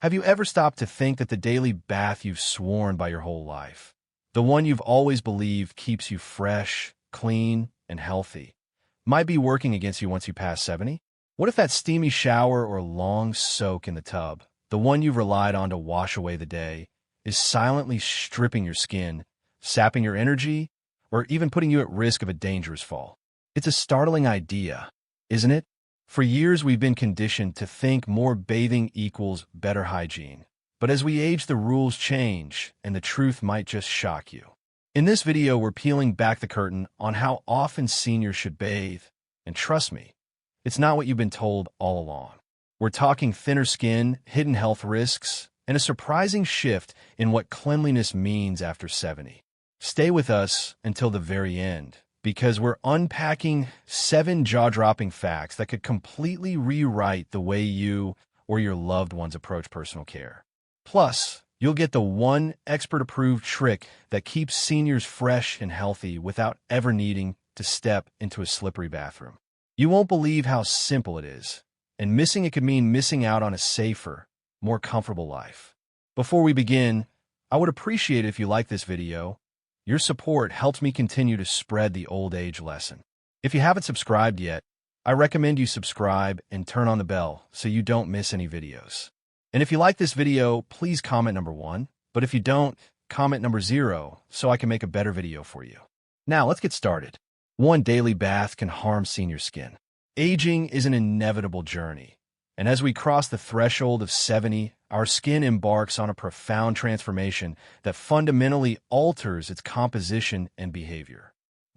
Have you ever stopped to think that the daily bath you've sworn by your whole life, the one you've always believed keeps you fresh, clean, and healthy, might be working against you once you pass 70? What if that steamy shower or long soak in the tub, the one you've relied on to wash away the day, is silently stripping your skin, sapping your energy, or even putting you at risk of a dangerous fall? It's a startling idea, isn't it? For years, we've been conditioned to think more bathing equals better hygiene. But as we age, the rules change, and the truth might just shock you. In this video, we're peeling back the curtain on how often seniors should bathe. And trust me, it's not what you've been told all along. We're talking thinner skin, hidden health risks, and a surprising shift in what cleanliness means after 70. Stay with us until the very end, because we're unpacking 7 jaw-dropping facts that could completely rewrite the way you or your loved ones approach personal care. Plus, you'll get the one expert-approved trick that keeps seniors fresh and healthy without ever needing to step into a slippery bathroom. You won't believe how simple it is, and missing it could mean missing out on a safer, more comfortable life. Before we begin, I would appreciate it if you like this video. Your support helps me continue to spread the old age lesson. If you haven't subscribed yet, I recommend you subscribe and turn on the bell so you don't miss any videos. And if you like this video, please comment number 1. But if you don't, comment number 0 so I can make a better video for you. Now, let's get started. 1 daily bath can harm senior skin. Aging is an inevitable journey, and as we cross the threshold of 70, our skin embarks on a profound transformation that fundamentally alters its composition and behavior.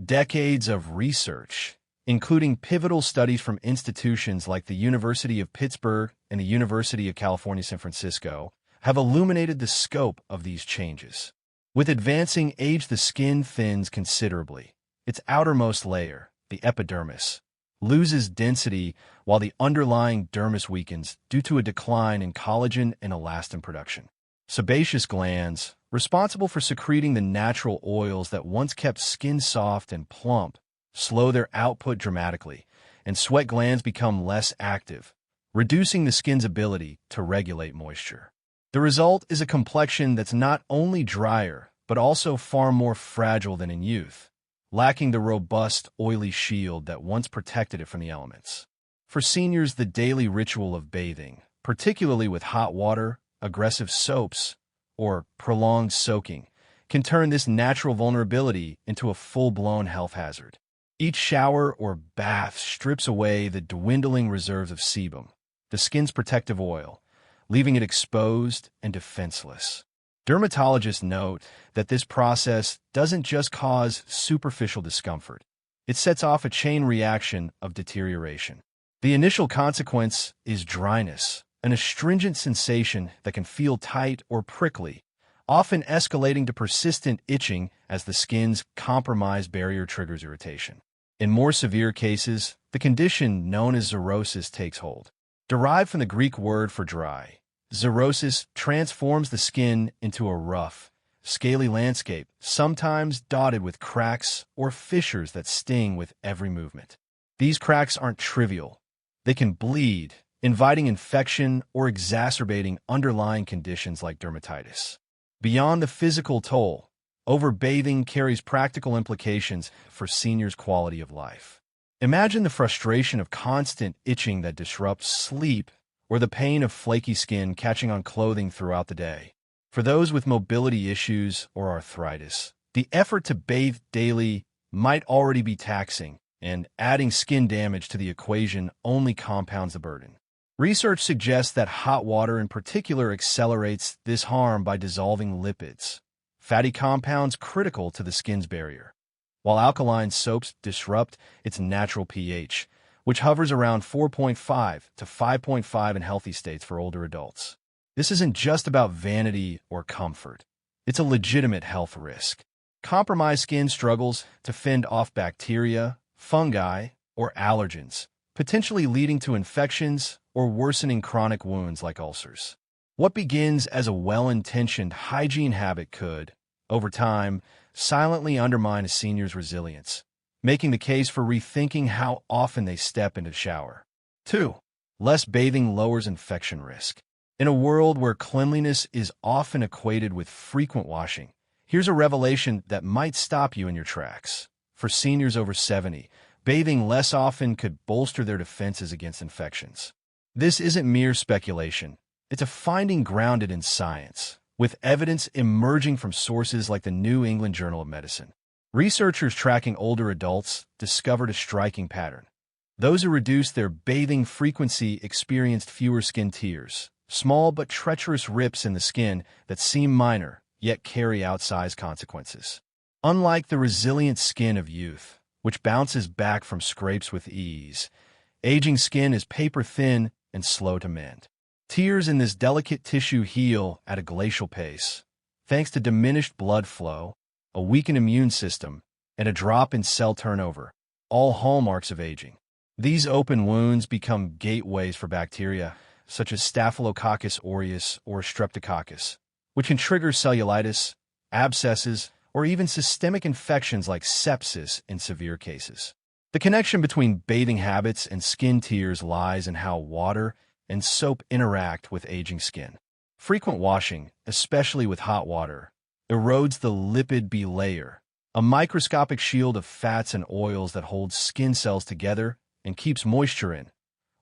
Decades of research, including pivotal studies from institutions like the University of Pittsburgh and the University of California, San Francisco, have illuminated the scope of these changes. With advancing age, the skin thins considerably. Its outermost layer, the epidermis, loses density while the underlying dermis weakens due to a decline in collagen and elastin production. Sebaceous glands, responsible for secreting the natural oils that once kept skin soft and plump, slow their output dramatically, and sweat glands become less active, reducing the skin's ability to regulate moisture. The result is a complexion that's not only drier, but also far more fragile than in youth, lacking the robust, oily shield that once protected it from the elements. For seniors, the daily ritual of bathing, particularly with hot water, aggressive soaps, or prolonged soaking, can turn this natural vulnerability into a full-blown health hazard. Each shower or bath strips away the dwindling reserves of sebum, the skin's protective oil, leaving it exposed and defenseless. Dermatologists note that this process doesn't just cause superficial discomfort. It sets off a chain reaction of deterioration. The initial consequence is dryness, an astringent sensation that can feel tight or prickly, often escalating to persistent itching as the skin's compromised barrier triggers irritation. In more severe cases, the condition known as xerosis takes hold. Derived from the Greek word for dry, xerosis transforms the skin into a rough, scaly landscape, sometimes dotted with cracks or fissures that sting with every movement. These cracks aren't trivial. They can bleed, inviting infection or exacerbating underlying conditions like dermatitis. Beyond the physical toll, overbathing carries practical implications for seniors' quality of life. Imagine the frustration of constant itching that disrupts sleep, or the pain of flaky skin catching on clothing throughout the day. For those with mobility issues or arthritis, the effort to bathe daily might already be taxing, and adding skin damage to the equation only compounds the burden. Research suggests that hot water in particular accelerates this harm by dissolving lipids, fatty compounds critical to the skin's barrier, while alkaline soaps disrupt its natural pH, which hovers around 4.5 to 5.5 in healthy states for older adults. This isn't just about vanity or comfort. It's a legitimate health risk. Compromised skin struggles to fend off bacteria, fungi, or allergens, potentially leading to infections or worsening chronic wounds like ulcers. What begins as a well-intentioned hygiene habit could, over time, silently undermine a senior's resilience, making the case for rethinking how often they step into the shower. 2. Less bathing lowers infection risk. In a world where cleanliness is often equated with frequent washing, here's a revelation that might stop you in your tracks. For seniors over 70, bathing less often could bolster their defenses against infections. This isn't mere speculation. It's a finding grounded in science, with evidence emerging from sources like the New England Journal of Medicine. Researchers tracking older adults discovered a striking pattern. Those who reduced their bathing frequency experienced fewer skin tears, small but treacherous rips in the skin that seem minor, yet carry outsized consequences. Unlike the resilient skin of youth, which bounces back from scrapes with ease, aging skin is paper-thin and slow to mend. Tears in this delicate tissue heal at a glacial pace, thanks to diminished blood flow, a weakened immune system, and a drop in cell turnover, all hallmarks of aging. These open wounds become gateways for bacteria, such as Staphylococcus aureus or Streptococcus, which can trigger cellulitis, abscesses, or even systemic infections like sepsis in severe cases. The connection between bathing habits and skin tears lies in how water and soap interact with aging skin. Frequent washing, especially with hot water, erodes the lipid bilayer, a microscopic shield of fats and oils that holds skin cells together and keeps moisture in,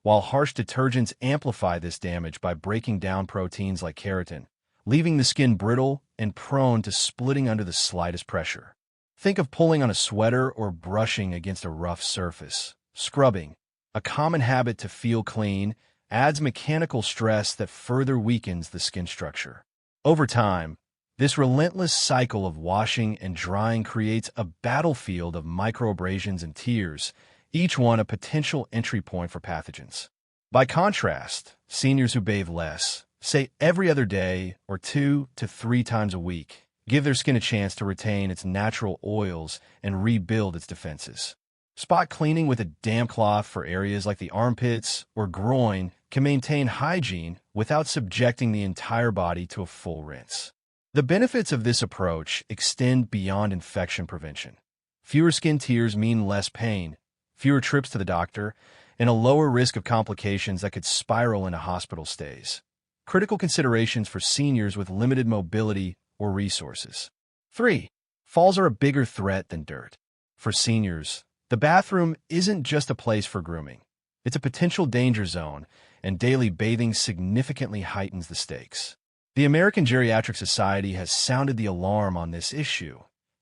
while harsh detergents amplify this damage by breaking down proteins like keratin, leaving the skin brittle and prone to splitting under the slightest pressure. Think of pulling on a sweater or brushing against a rough surface. Scrubbing, a common habit to feel clean, adds mechanical stress that further weakens the skin structure. Over time, this relentless cycle of washing and drying creates a battlefield of microabrasions and tears, each one a potential entry point for pathogens. By contrast, seniors who bathe less, say every other day or 2 to 3 times a week, give their skin a chance to retain its natural oils and rebuild its defenses. Spot cleaning with a damp cloth for areas like the armpits or groin can maintain hygiene without subjecting the entire body to a full rinse. The benefits of this approach extend beyond infection prevention. Fewer skin tears mean less pain, fewer trips to the doctor, and a lower risk of complications that could spiral into hospital stays. Critical considerations for seniors with limited mobility or resources. 3. Falls are a bigger threat than dirt. For seniors, the bathroom isn't just a place for grooming. It's a potential danger zone, and daily bathing significantly heightens the stakes. The American Geriatric Society has sounded the alarm on this issue,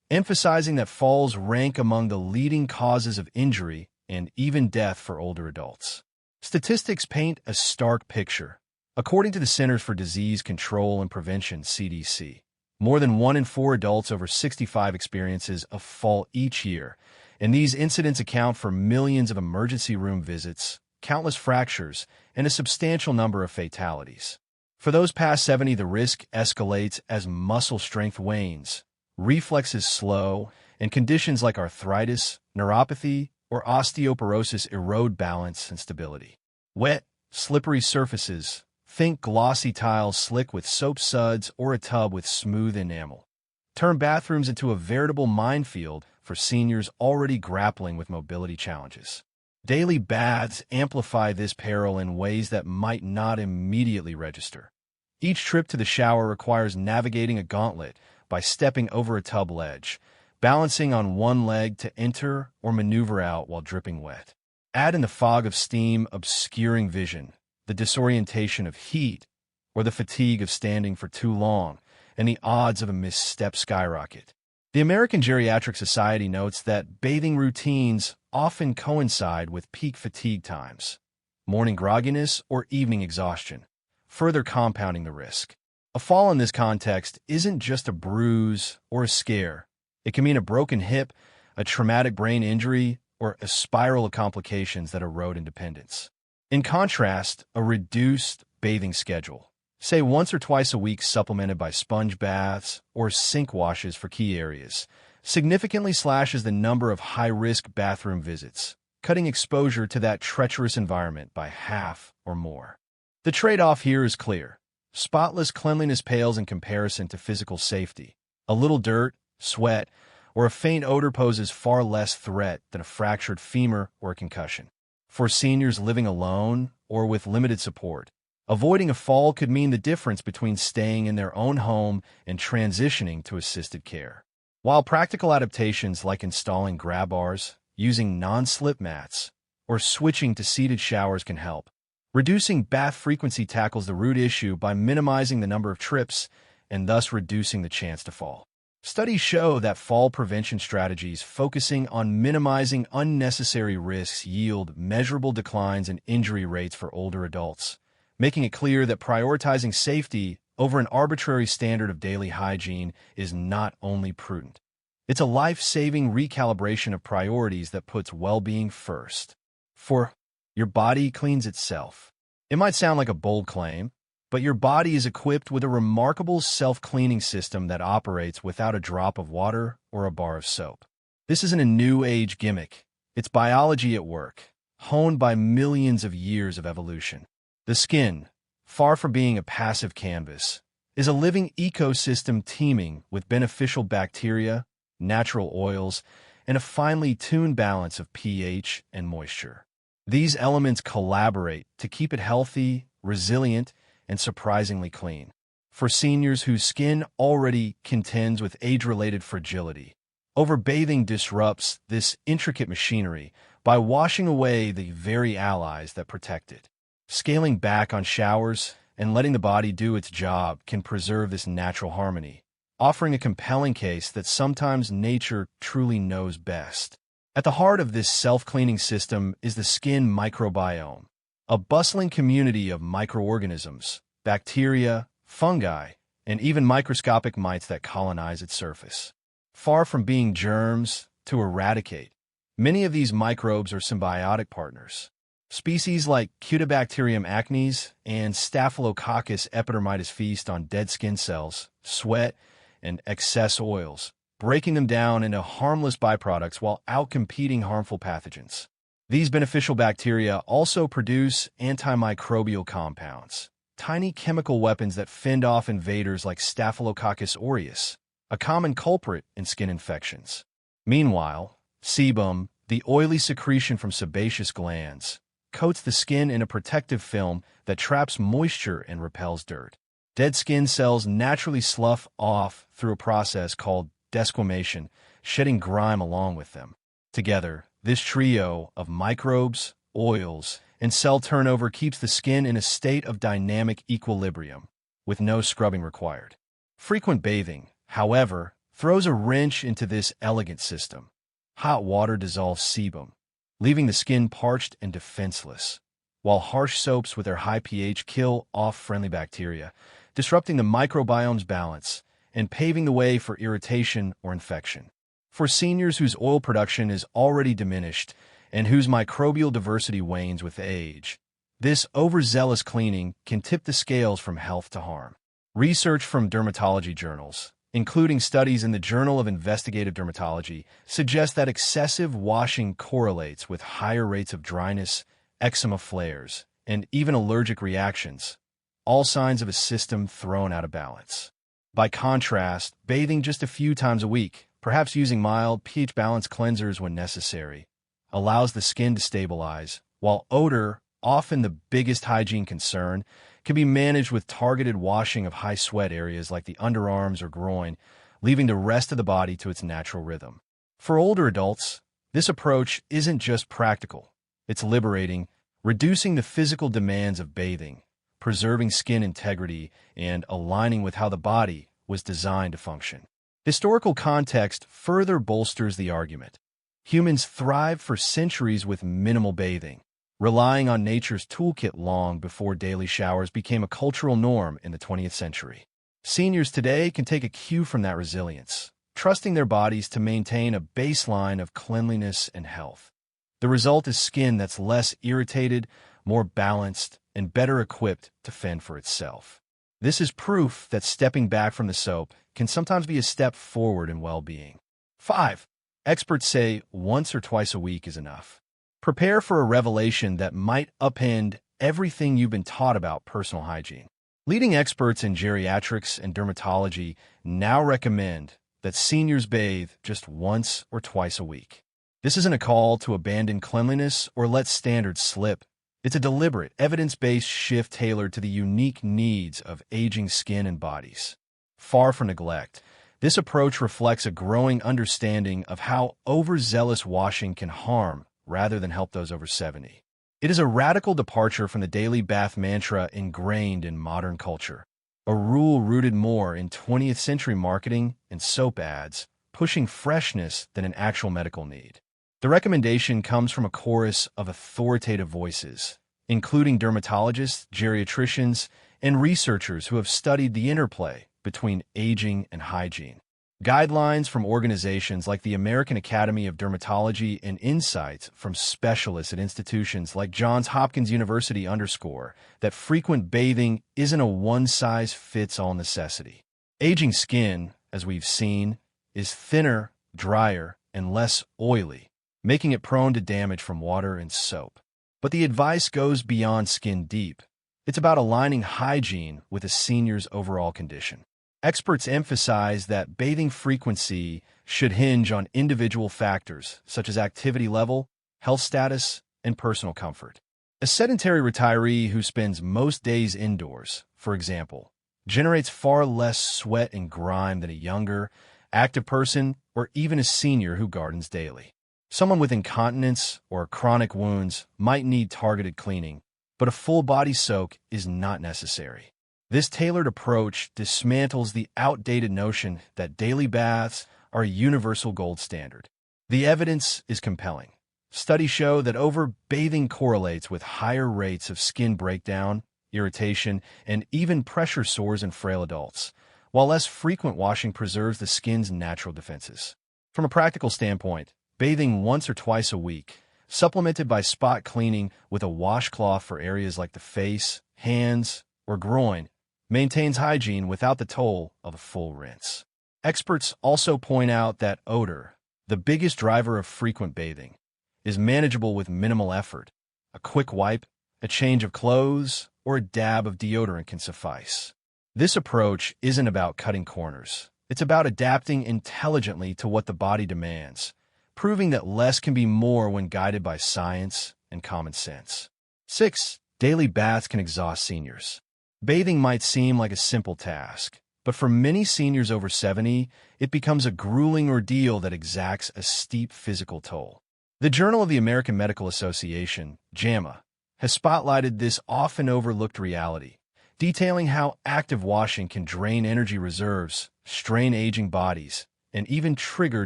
emphasizing that falls rank among the leading causes of injury and even death for older adults. Statistics paint a stark picture. According to the Centers for Disease Control and Prevention, CDC, more than 1 in 4 adults over 65 experiences a fall each year, and these incidents account for millions of emergency room visits, countless fractures, and a substantial number of fatalities. For those past 70, the risk escalates as muscle strength wanes, reflexes slow, and conditions like arthritis, neuropathy, or osteoporosis erode balance and stability. Wet, slippery surfaces, think glossy tiles slick with soap suds or a tub with smooth enamel, turn bathrooms into a veritable minefield for seniors already grappling with mobility challenges. Daily baths amplify this peril in ways that might not immediately register. Each trip to the shower requires navigating a gauntlet by stepping over a tub ledge, balancing on one leg to enter or maneuver out while dripping wet. Add in the fog of steam obscuring vision, the disorientation of heat, or the fatigue of standing for too long, and the odds of a misstep skyrocket. The American Geriatric Society notes that bathing routines often coincide with peak fatigue times, morning grogginess, or evening exhaustion, further compounding the risk. A fall in this context isn't just a bruise or a scare. It can mean a broken hip, a traumatic brain injury, or a spiral of complications that erode independence. In contrast, a reduced bathing schedule, say once or twice a week supplemented by sponge baths or sink washes for key areas, significantly slashes the number of high-risk bathroom visits, cutting exposure to that treacherous environment by half or more. The trade-off here is clear. Spotless cleanliness pales in comparison to physical safety. A little dirt, sweat, or a faint odor poses far less threat than a fractured femur or a concussion. For seniors living alone or with limited support, Avoiding a fall could mean the difference between staying in their own home and transitioning to assisted care. While practical adaptations like installing grab bars, using non-slip mats, or switching to seated showers can help, reducing bath frequency tackles the root issue by minimizing the number of trips and thus reducing the chance to fall. Studies show that fall prevention strategies focusing on minimizing unnecessary risks yield measurable declines in injury rates for older adults, making it clear that prioritizing safety over an arbitrary standard of daily hygiene is not only prudent. It's a life-saving recalibration of priorities that puts well-being first. 4. Your body cleans itself. It might sound like a bold claim, but your body is equipped with a remarkable self-cleaning system that operates without a drop of water or a bar of soap. This isn't a new age gimmick. It's biology at work, honed by millions of years of evolution. The skin, far from being a passive canvas, is a living ecosystem teeming with beneficial bacteria, natural oils, and a finely tuned balance of pH and moisture. These elements collaborate to keep it healthy, resilient, and surprisingly clean. For seniors whose skin already contends with age-related fragility, overbathing disrupts this intricate machinery by washing away the very allies that protect it. Scaling back on showers and letting the body do its job can preserve this natural harmony, offering a compelling case that sometimes nature truly knows best. At the heart of this self-cleaning system is the skin microbiome, a bustling community of microorganisms, bacteria, fungi, and even microscopic mites that colonize its surface. Far from being germs to eradicate, many of these microbes are symbiotic partners. Species like Cutibacterium acnes and Staphylococcus epidermidis feast on dead skin cells, sweat, and excess oils, breaking them down into harmless byproducts while outcompeting harmful pathogens. These beneficial bacteria also produce antimicrobial compounds, tiny chemical weapons that fend off invaders like Staphylococcus aureus, a common culprit in skin infections. Meanwhile, sebum, the oily secretion from sebaceous glands, coats the skin in a protective film that traps moisture and repels dirt. Dead skin cells naturally slough off through a process called desquamation, shedding grime along with them. Together, this trio of microbes, oils, and cell turnover keeps the skin in a state of dynamic equilibrium, with no scrubbing required. Frequent bathing, however, throws a wrench into this elegant system. Hot water dissolves sebum, leaving the skin parched and defenseless, while harsh soaps with their high pH kill off friendly bacteria, disrupting the microbiome's balance and paving the way for irritation or infection. For seniors whose oil production is already diminished and whose microbial diversity wanes with age, this overzealous cleaning can tip the scales from health to harm. Research from dermatology journals, including studies in the Journal of Investigative Dermatology, suggest that excessive washing correlates with higher rates of dryness, eczema flares, and even allergic reactions, all signs of a system thrown out of balance. By contrast, bathing just a few times a week, perhaps using mild pH-balanced cleansers when necessary, allows the skin to stabilize, while odor, often the biggest hygiene concern, can be managed with targeted washing of high-sweat areas like the underarms or groin, leaving the rest of the body to its natural rhythm. For older adults, this approach isn't just practical. It's liberating, reducing the physical demands of bathing, preserving skin integrity, and aligning with how the body was designed to function. Historical context further bolsters the argument. Humans thrived for centuries with minimal bathing, relying on nature's toolkit long before daily showers became a cultural norm in the 20th century. Seniors today can take a cue from that resilience, trusting their bodies to maintain a baseline of cleanliness and health. The result is skin that's less irritated, more balanced, and better equipped to fend for itself. This is proof that stepping back from the soap can sometimes be a step forward in well-being. 5. Experts say once or twice a week is enough. Prepare for a revelation that might upend everything you've been taught about personal hygiene. Leading experts in geriatrics and dermatology now recommend that seniors bathe just once or twice a week. This isn't a call to abandon cleanliness or let standards slip. It's a deliberate, evidence-based shift tailored to the unique needs of aging skin and bodies. Far from neglect, this approach reflects a growing understanding of how overzealous washing can harm rather than help those over 70. It is a radical departure from the daily bath mantra ingrained in modern culture, a rule rooted more in 20th century marketing and soap ads, pushing freshness than an actual medical need. The recommendation comes from a chorus of authoritative voices, including dermatologists, geriatricians, and researchers who have studied the interplay between aging and hygiene. Guidelines from organizations like the American Academy of Dermatology and insights from specialists at institutions like Johns Hopkins University underscore that frequent bathing isn't a one-size-fits-all necessity. Aging skin, as we've seen, is thinner, drier, and less oily, making it prone to damage from water and soap. But the advice goes beyond skin deep. It's about aligning hygiene with a senior's overall condition. Experts emphasize that bathing frequency should hinge on individual factors such as activity level, health status, and personal comfort. A sedentary retiree who spends most days indoors, for example, generates far less sweat and grime than a younger, active person or even a senior who gardens daily. Someone with incontinence or chronic wounds might need targeted cleaning, but a full body soak is not necessary. This tailored approach dismantles the outdated notion that daily baths are a universal gold standard. The evidence is compelling. Studies show that overbathing correlates with higher rates of skin breakdown, irritation, and even pressure sores in frail adults, while less frequent washing preserves the skin's natural defenses. From a practical standpoint, bathing once or twice a week, supplemented by spot cleaning with a washcloth for areas like the face, hands, or groin, maintains hygiene without the toll of a full rinse. Experts also point out that odor, the biggest driver of frequent bathing, is manageable with minimal effort. A quick wipe, a change of clothes, or a dab of deodorant can suffice. This approach isn't about cutting corners. It's about adapting intelligently to what the body demands, proving that less can be more when guided by science and common sense. 6. Daily baths can exhaust seniors. Bathing might seem like a simple task, but for many seniors over 70, it becomes a grueling ordeal that exacts a steep physical toll. The Journal of the American Medical Association, JAMA, has spotlighted this often overlooked reality, detailing how active washing can drain energy reserves, strain aging bodies, and even trigger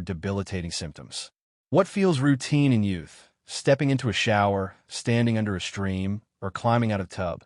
debilitating symptoms. What feels routine in youth, stepping into a shower, standing under a stream, or climbing out of a tub,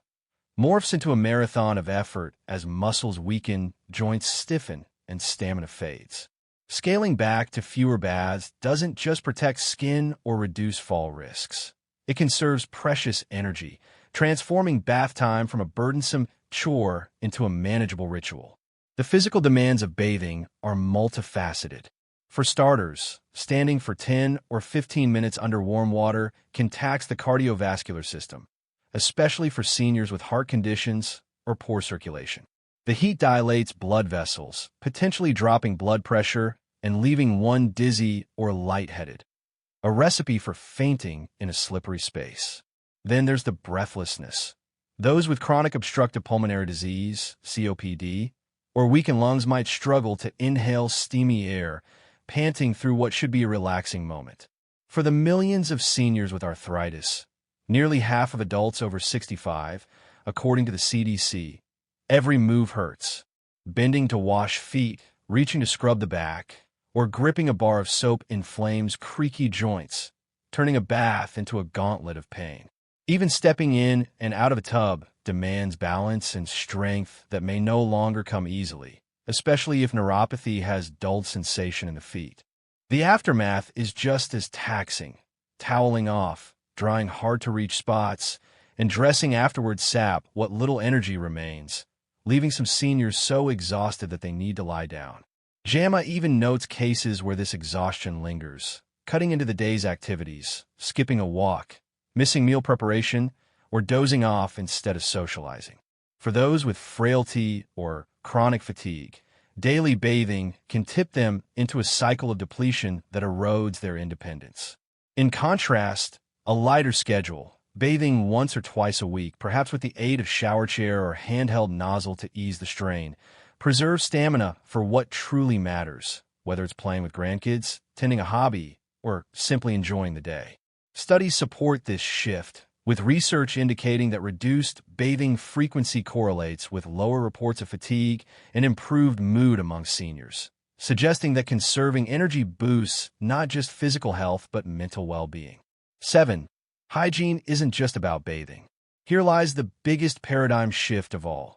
morphs into a marathon of effort as muscles weaken, joints stiffen, and stamina fades. Scaling back to fewer baths doesn't just protect skin or reduce fall risks. It conserves precious energy, transforming bath time from a burdensome chore into a manageable ritual. The physical demands of bathing are multifaceted. For starters, standing for 10 or 15 minutes under warm water can tax the cardiovascular system, especially for seniors with heart conditions or poor circulation. The heat dilates blood vessels, potentially dropping blood pressure and leaving one dizzy or lightheaded, a recipe for fainting in a slippery space. Then there's the breathlessness. Those with chronic obstructive pulmonary disease, COPD, or weakened lungs might struggle to inhale steamy air, panting through what should be a relaxing moment. For the millions of seniors with arthritis, nearly half of adults over 65, according to the CDC, every move hurts. Bending to wash feet, reaching to scrub the back, or gripping a bar of soap inflames creaky joints, turning a bath into a gauntlet of pain. Even stepping in and out of a tub demands balance and strength that may no longer come easily, especially if neuropathy has dulled sensation in the feet. The aftermath is just as taxing. Toweling off, drying hard-to-reach spots, and dressing afterwards sap what little energy remains, leaving some seniors so exhausted that they need to lie down. JAMA even notes cases where this exhaustion lingers, cutting into the day's activities, skipping a walk, missing meal preparation, or dozing off instead of socializing. For those with frailty or chronic fatigue, daily bathing can tip them into a cycle of depletion that erodes their independence. In contrast, a lighter schedule, Bathing once or twice a week, perhaps with the aid of shower chair or handheld nozzle to ease the strain, preserves stamina for what truly matters, whether it's playing with grandkids, tending a hobby, or simply enjoying the day. Studies support this shift, with research indicating that reduced bathing frequency correlates with lower reports of fatigue and improved mood among seniors, suggesting that conserving energy boosts not just physical health but mental well-being. 7. Hygiene isn't just about bathing. Here lies the biggest paradigm shift of all.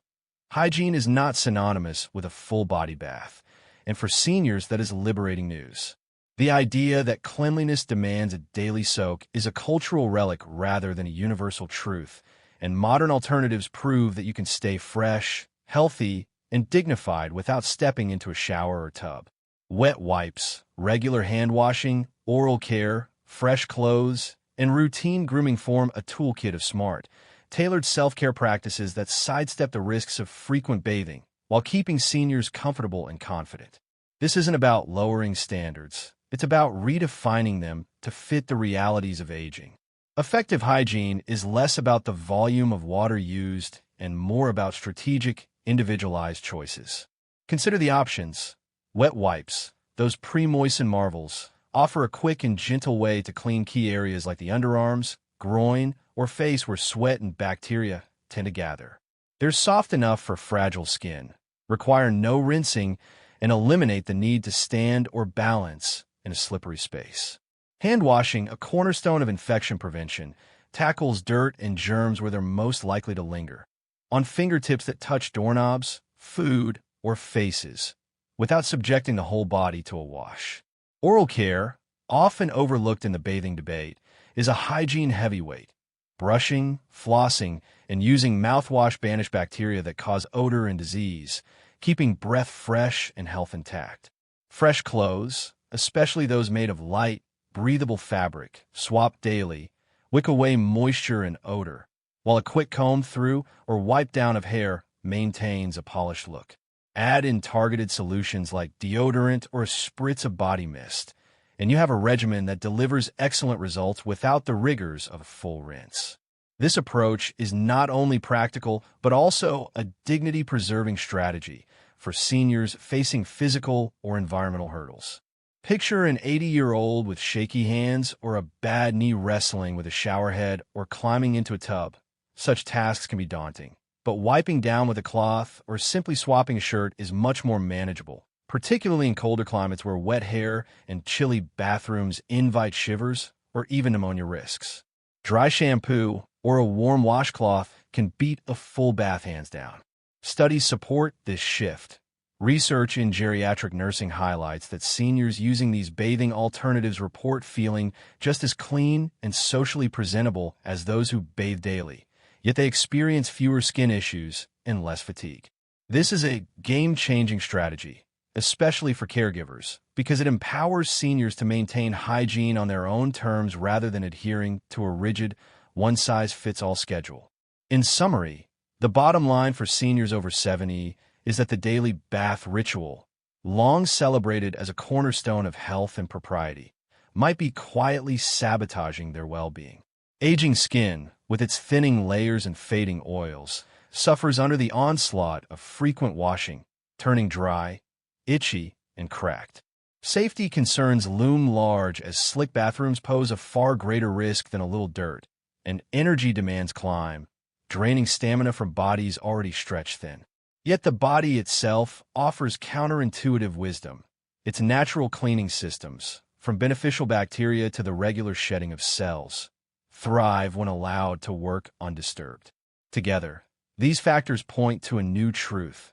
Hygiene is not synonymous with a full-body bath, and for seniors that is liberating news. The idea that cleanliness demands a daily soak is a cultural relic rather than a universal truth, and modern alternatives prove that you can stay fresh, healthy, and dignified without stepping into a shower or tub. Wet wipes, regular hand washing, oral care, fresh clothes, and routine grooming form a toolkit of smart, tailored self-care practices that sidestep the risks of frequent bathing while keeping seniors comfortable and confident. This isn't about lowering standards. It's about redefining them to fit the realities of aging. Effective hygiene is less about the volume of water used and more about strategic, individualized choices. Consider the options. Wet wipes, those pre-moistened marvels, offer a quick and gentle way to clean key areas like the underarms, groin, or face where sweat and bacteria tend to gather. They're soft enough for fragile skin, require no rinsing, and eliminate the need to stand or balance in a slippery space. Hand washing, a cornerstone of infection prevention, tackles dirt and germs where they're most likely to linger, on fingertips that touch doorknobs, food, or faces, without subjecting the whole body to a wash. Oral care, often overlooked in the bathing debate, is a hygiene heavyweight. Brushing, flossing, and using mouthwash banish bacteria that cause odor and disease, keeping breath fresh and health intact. Fresh clothes, especially those made of light, breathable fabric, swap daily, wick away moisture and odor, while a quick comb through or wipe down of hair maintains a polished look. Add in targeted solutions like deodorant or a spritz of body mist, and you have a regimen that delivers excellent results without the rigors of a full rinse. This approach is not only practical, but also a dignity-preserving strategy for seniors facing physical or environmental hurdles. Picture an 80-year-old with shaky hands or a bad knee wrestling with a shower head or climbing into a tub. Such tasks can be daunting, but wiping down with a cloth or simply swapping a shirt is much more manageable, particularly in colder climates where wet hair and chilly bathrooms invite shivers or even pneumonia risks. Dry shampoo or a warm washcloth can beat a full bath hands down. Studies support this shift. Research in geriatric nursing highlights that seniors using these bathing alternatives report feeling just as clean and socially presentable as those who bathe daily, yet they experience fewer skin issues and less fatigue. This is a game-changing strategy, especially for caregivers, because it empowers seniors to maintain hygiene on their own terms rather than adhering to a rigid, one-size-fits-all schedule. In summary, the bottom line for seniors over 70 is that the daily bath ritual, long celebrated as a cornerstone of health and propriety, might be quietly sabotaging their well-being. Aging skin, with its thinning layers and fading oils, suffers under the onslaught of frequent washing, turning dry, itchy, and cracked. Safety concerns loom large as slick bathrooms pose a far greater risk than a little dirt, and energy demands climb, draining stamina from bodies already stretched thin. Yet the body itself offers counterintuitive wisdom. Its natural cleaning systems, from beneficial bacteria to the regular shedding of cells, thrive when allowed to work undisturbed. Together, these factors point to a new truth.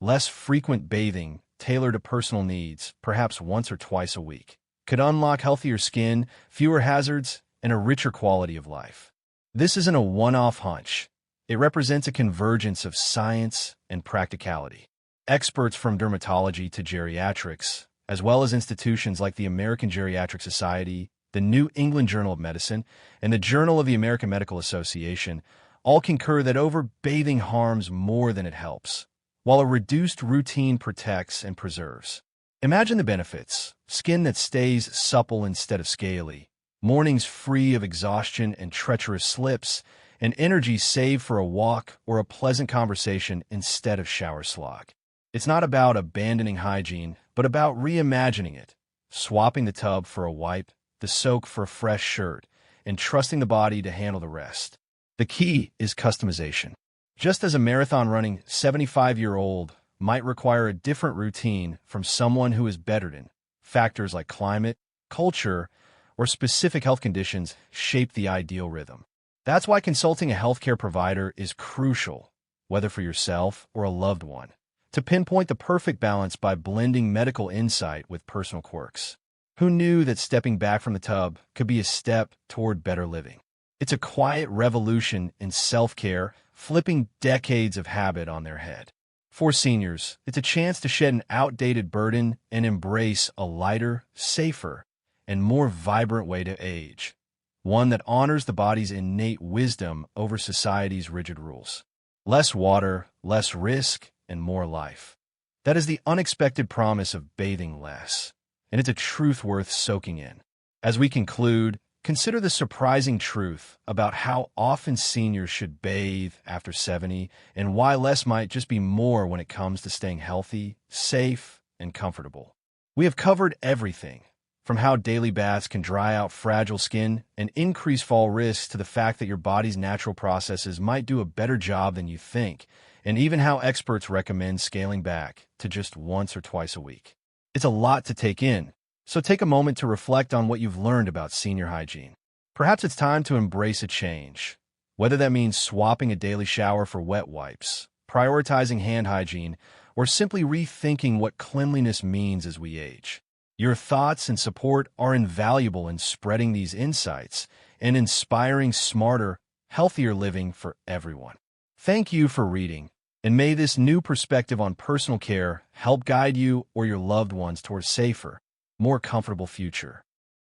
Less frequent bathing, tailored to personal needs, perhaps once or twice a week, could unlock healthier skin, fewer hazards, and a richer quality of life. This isn't a one-off hunch. It represents a convergence of science and practicality. Experts from dermatology to geriatrics, as well as institutions like the American Geriatric Society, the New England Journal of Medicine, and the Journal of the American Medical Association, all concur that overbathing harms more than it helps, while a reduced routine protects and preserves. Imagine the benefits: skin that stays supple instead of scaly, Mornings free of exhaustion and treacherous slips, and energy saved for a walk or a pleasant conversation instead of shower slog. It's not about abandoning hygiene, but about reimagining it, swapping the tub for a wipe, the soak for a fresh shirt, and trusting the body to handle the rest. The key is customization. Just as a marathon running 75-year-old might require a different routine from someone who is bedridden, factors like climate, culture, or specific health conditions shape the ideal rhythm. That's why consulting a healthcare provider is crucial, whether for yourself or a loved one, to pinpoint the perfect balance by blending medical insight with personal quirks. Who knew that stepping back from the tub could be a step toward better living? It's a quiet revolution in self-care, flipping decades of habit on their head. For seniors, it's a chance to shed an outdated burden and embrace a lighter, safer, and more vibrant way to age. One that honors the body's innate wisdom over society's rigid rules. Less water, less risk, and more life. That is the unexpected promise of bathing less, and it's a truth worth soaking in. As we conclude, consider the surprising truth about how often seniors should bathe after 70 and why less might just be more when it comes to staying healthy, safe, and comfortable. We have covered everything, from how daily baths can dry out fragile skin and increase fall risks to the fact that your body's natural processes might do a better job than you think, and even how experts recommend scaling back to just once or twice a week. It's a lot to take in, so take a moment to reflect on what you've learned about senior hygiene. Perhaps it's time to embrace a change, whether that means swapping a daily shower for wet wipes, prioritizing hand hygiene, or simply rethinking what cleanliness means as we age. Your thoughts and support are invaluable in spreading these insights and inspiring smarter, healthier living for everyone. Thank you for reading, and may this new perspective on personal care help guide you or your loved ones toward a safer, more comfortable future.